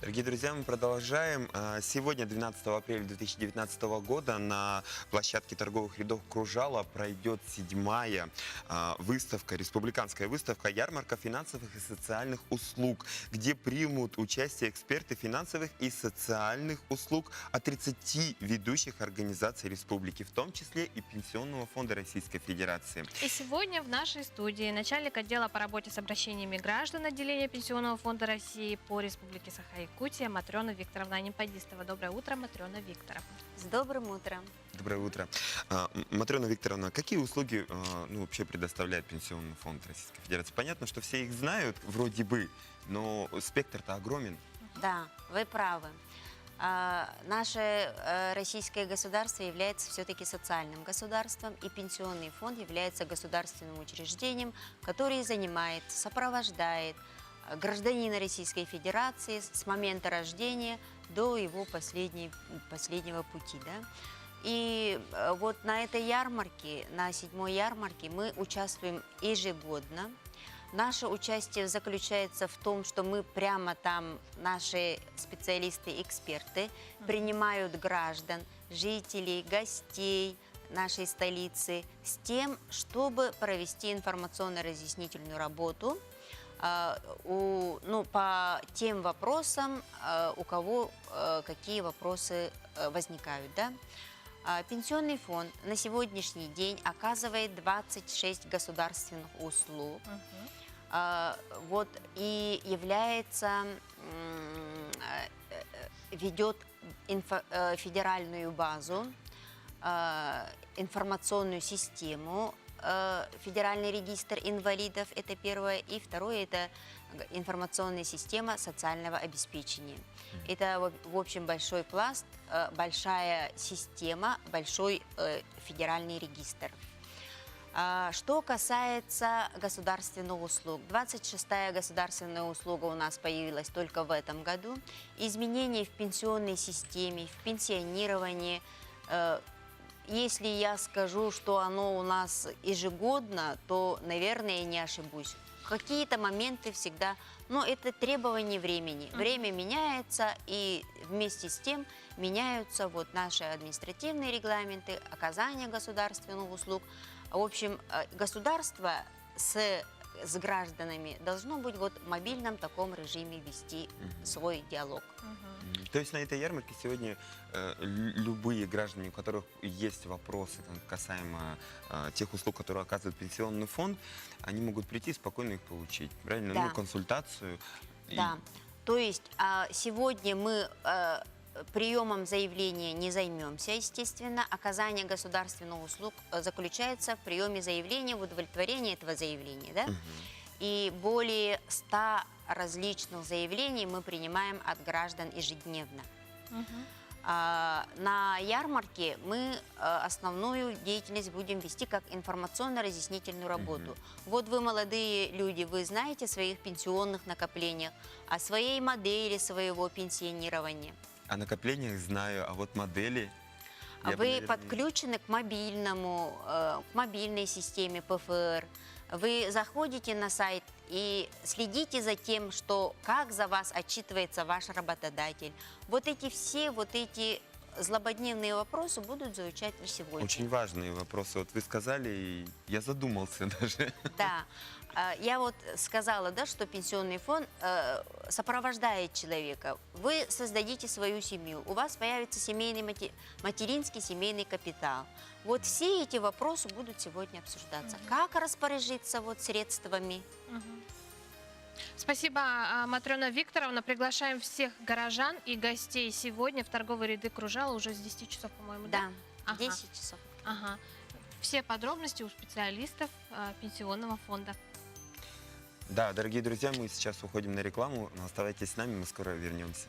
Дорогие друзья, мы продолжаем. Сегодня, 12 апреля 2019 года, на площадке торговых рядов Кружала пройдет 7-я выставка, республиканская выставка «Ярмарка финансовых и социальных услуг», где примут участие эксперты финансовых и социальных услуг от 30 ведущих организаций республики, в том числе и Пенсионного фонда Российской Федерации. И сегодня в нашей студии начальник отдела по работе с обращениями граждан отделения Пенсионного фонда России по Республике Саха-Якутия Матрена Викторовна Анипадистова. Доброе утро, Матрена Викторовна. С добрым утром. Доброе утро. Матрена Викторовна, какие услуги вообще предоставляет Пенсионный фонд Российской Федерации? Понятно, что все их знают, вроде бы, но спектр-то огромен. Да, вы правы. Наше российское государство является все-таки социальным государством, и Пенсионный фонд является государственным учреждением, который занимает, сопровождает гражданина Российской Федерации с момента рождения до его последнего пути. Да? И вот на этой ярмарке, на 7-й ярмарке, мы участвуем ежегодно. Наше участие заключается в том, что мы прямо там, наши специалисты-эксперты, принимают граждан, жителей, гостей нашей столицы с тем, чтобы провести информационно-разъяснительную работу по тем вопросам, у кого какие вопросы возникают. Да? Пенсионный фонд на сегодняшний день оказывает 26 государственных услуг. И является, ведет федеральную базу, информационную систему, федеральный регистр инвалидов, это первое, и второе, это информационная система социального обеспечения. Это, в общем, большой пласт, большая система, большой федеральный регистр. Что касается государственных услуг, 26-я государственная услуга у нас появилась только в этом году. Изменения в пенсионной системе, в пенсионировании, если я скажу, что оно у нас ежегодно, то, наверное, я не ошибусь. Какие-то моменты всегда, но это требование времени. Время меняется, и вместе с тем меняются вот наши административные регламенты, оказания государственных услуг. В общем, государство с гражданами должно быть вот в мобильном таком режиме вести свой диалог. То есть на этой ярмарке сегодня любые граждане, у которых есть вопросы касаемо тех услуг, которые оказывает Пенсионный фонд, они могут прийти и спокойно их получить, правильно? Да. Ну, консультацию. Да, то есть сегодня мы приемом заявления не займемся, естественно. Оказание государственных услуг заключается в приеме заявления, в удовлетворении этого заявления. Да? И более 100 различных заявлений мы принимаем от граждан ежедневно. На ярмарке мы основную деятельность будем вести как информационно-разъяснительную работу. Вот вы, молодые люди, вы знаете о своих пенсионных накоплениях, о своей модели своего пенсионирования. О накоплениях знаю, а вот модели... Вы подключены к мобильному, к мобильной системе ПФР. Вы заходите на сайт и следите за тем, что как за вас отчитывается ваш работодатель. Вот эти все злободневные вопросы будут звучать сегодня. Очень важные вопросы. Вот вы сказали, и я задумался даже. Да. Я вот сказала, да, что Пенсионный фонд сопровождает человека. Вы создадите свою семью, у вас появится материнский семейный капитал. Вот все эти вопросы будут сегодня обсуждаться. Как распоряжиться средствами? Спасибо, Матрена Викторовна. Приглашаем всех горожан и гостей сегодня в торговые ряды Кружала уже с 10 часов, по-моему, да? Да, 10 часов. Ага. Все подробности у специалистов Пенсионного фонда. Да, дорогие друзья, мы сейчас уходим на рекламу. Оставайтесь с нами, мы скоро вернемся.